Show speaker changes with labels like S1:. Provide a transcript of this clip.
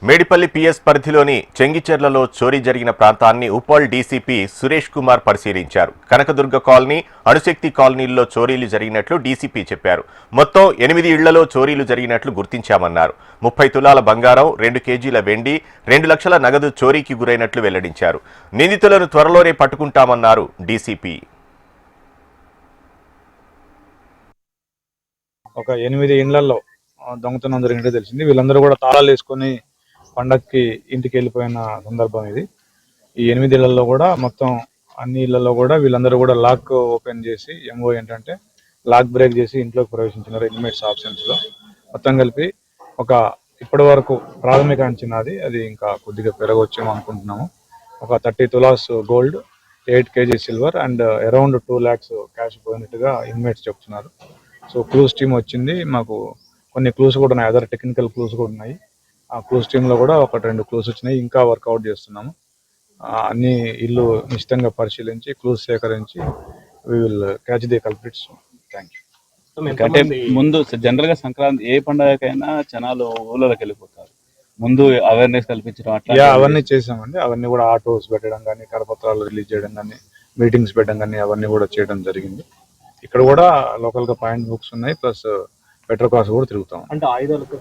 S1: Medipalli PS పరిధిలోని చెంగిచెర్లలో చోరీ జరిగిన ప్రాంతాన్ని ఉప్పల్ డీసీపీ సురేష్ కుమార్ పరిశీలించారు. కనకదుర్గ కాలనీ, అణుశక్తి కాలనీల్లో చోరీలు జరిగినట్లు డీసీపీ చెప్పారు. మొత్తం 8 ఇళ్లలో చోరీలు జరిగినట్లు గుర్తించామన్నారు. 30 తులాల బంగారం, 2 కేజీల వెండి, 2 లక్షల నగదు చోరీకి గురైనట్లు వెల్లడించారు. నిందితులను త్వరలోనే పట్టుకుంటామన్నారు డీసీపీ.
S2: ఒక 8 ఇళ్లలో దొంగతనం జరిగినట్టు తెలిసింది. వీళ్ళందరూ కూడా తాళాలు వేసుకొని పండక్కి ఇంటికి వెళ్ళిపోయిన సందర్భం ఇది. ఈ 8 ఇళ్లలో కూడా మొత్తం అన్ని ఇళ్లలో కూడా వీళ్ళందరూ కూడా లాక్ ఓపెన్ చేసి ఎంఓ ఏంటంటే లాక్ బ్రేక్ చేసి ఇంట్లోకి ప్రవేశించినారు. ఇన్మేట్స్ ఆబ్సెన్స్ లో మొత్తం కలిపి ఒక ఇప్పటి వరకు ప్రాథమిక అంచనాది, అది ఇంకా కొద్దిగా పెరగవచ్చేమో అనుకుంటున్నాము. ఒక 30 తులాస్ gold, 8 KG silver and around 2 lakhs cash పోయినట్టుగా ఇన్మేట్స్ చెప్తున్నారు. సో క్లూస్ టీమ్ వచ్చింది. మాకు కొన్ని క్లూస్ కూడా ఉన్నాయి, అదర్ టెక్నికల్ క్లూస్ కూడా ఉన్నాయి. ఆ క్లూస్ టీమ్ లో కూడా 1-2 క్లూస్ వచ్చినాయి. ఇంకా వర్కౌట్ చేస్తున్నాము. అన్ని ఇల్లు నిశ్చితంగా పరిశీలించి క్లూస్ సేకరించి we will catch the culprits. Thank you.
S3: అంటే ముందు జనరల్ గా సంక్రాంతి ఏ పండుగకైనా జనాలు ఊళ్ళలోకి వెళ్ళిపోతారు. ముందు అవేర్నెస్ కల్పించడం అట్లా
S2: అవన్నీ చేసామండి. అవన్నీ కూడా ఆటోస్ పెట్టడం కానీ, కరపత్రాలు రిలీజ్ చేయడం కానీ, మీటింగ్స్ పెట్టడం కానీ అవన్నీ కూడా చేయడం జరిగింది. ఇక్కడ కూడా లోకల్ గా పాయింట్ బుక్స్ ఉన్నాయి, ప్లస్ పెట్రోల్ కార్స్ కూడా తిరుగుతాం.
S4: అంటే ఆయుధాలతో